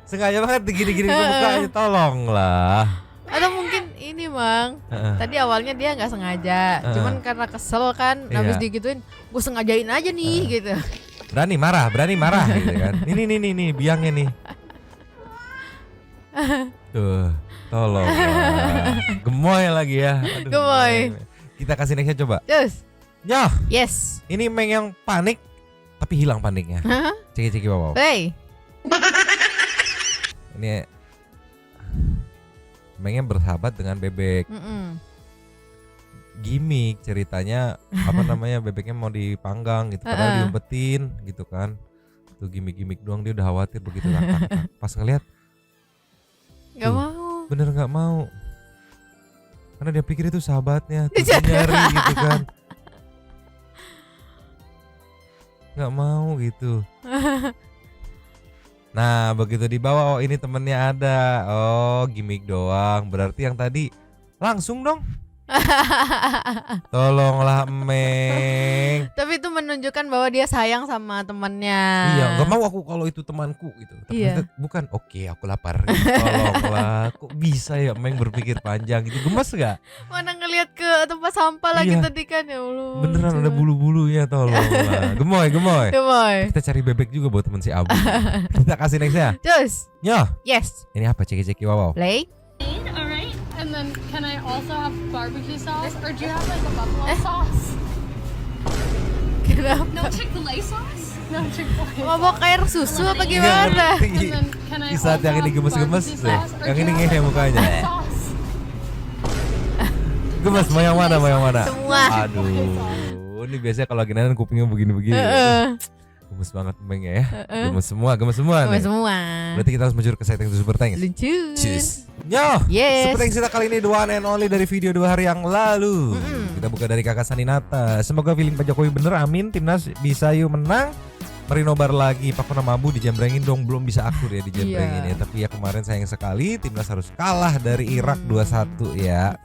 Sengaja banget digini-gini ke mukanya, tolong lah. Atau mungkin ini Mang, tadi awalnya dia nggak sengaja, cuman karena kesel kan, habis digituin, gue sengajain aja nih gitu. Berani marah gitu kan. Nih biangnya nih. Tuh, tolong lah. Gemoy lagi ya. Aduh, gemoy. Kita kasih nextnya coba. Terus. Yes. Ini Meng yang panik tapi hilang paniknya. Ceki-ceki wow. Hey. Ini Mengnya bersahabat dengan bebek. Gimik ceritanya bebeknya mau dipanggang gitu, padahal diumpetin gitu kan. Tuh gimik-gimik doang, dia udah khawatir begitu langkah. Pas ngelihat nggak mau. Bener nggak mau. Karena dia pikir itu sahabatnya, terus nyari gitu kan. Nggak mau gitu. Nah begitu dibawa, ini temennya ada. Oh gimmick doang, berarti yang tadi langsung dong. Tolonglah Meng. Tapi itu menunjukkan bahwa dia sayang sama temannya. Iya, nggak mau aku kalau itu temanku gitu. Tapi bukan, oke, aku lapar. Tolonglah, kok bisa ya Meng berpikir panjang gitu. Gemes nggak? Mana ngelihat ke tempat sampah lagi tadi kan, ya Allah. Beneran ada bulu-bulunya, tolonglah. Gemoy. Kita cari bebek juga buat temen si Abu. Kita kasih nextnya. Terus. Yes. Ini apa ceki-ceki wow. Play. Alright, and then can I also have barbecue sauce, or do you have like a buffalo sauce? Kenapa? No Chick-fil-A sauce? No Chick-fil-A. Mau bawa air susu apa gimana? Di saat yang ini gemes-gemes tuh, yang ini ngehe mukanya. Gemes, mau yang mana? Semua. Aduh, ini biasanya kalau lagi nanan kupingnya begini-begini. Gemes banget Meng ya. Gemes semua nih. Semua. Berarti kita harus mencuri ke setting Super Thanks. Luncus. Nyo, Yes. Super Thanks kita kali ini the one and only dari video 2 hari yang lalu. Kita buka dari Kakak Saninata. Semoga feeling Pak Jokowi bener, amin. Timnas bisa yuk menang. Mari nobar lagi, Pak Kona Mabu dijembrengin dong, belum bisa akur ya dijembrengin ya. Tapi ya kemarin sayang sekali timnas harus kalah dari Irak 2-1 ya.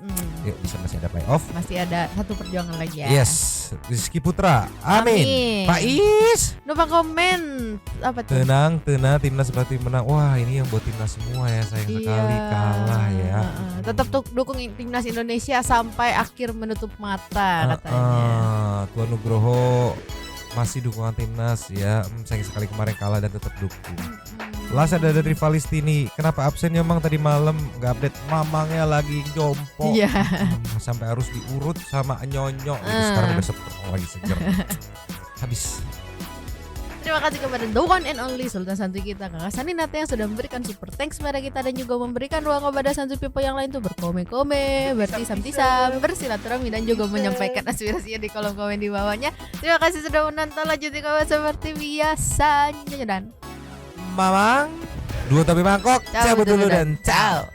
Yuk bisa masih ada playoff. Masih ada satu perjuangan lagi ya. Yes, Rizky Putra, amin. Pak Is, lupa komen apa tuh? tenang, timnas seperti menang. Wah ini yang buat timnas semua ya, sayang sekali kalah ya. Tetap dukung timnas Indonesia sampai akhir menutup mata katanya. Tuan Nugroho masih dukungan timnas ya. Sayang sekali kemarin kalah dan tetap dukung. Last ada dari Palestini. Kenapa absennya Mang tadi malam nggak update? Mamangnya lagi jompo. Iya. Sampai harus diurut sama nyonyo. Sekarang udah seperti lagi seger. Habis. Terima kasih kepada the one and only Sultan Santuy kita, Kakak Saninata, yang sudah memberikan super thanks kepada kita dan juga memberikan ruang kepada Santuy people yang lain tuh berkomen-komen, bertisam-tisam, bersilaturahmi dan juga menyampaikan aspirasinya di kolom komen di bawahnya. Terima kasih sudah menonton, lanjutin kawan seperti biasanya dan Mamang, 2 topi mangkok, cabut dulu dan ciao.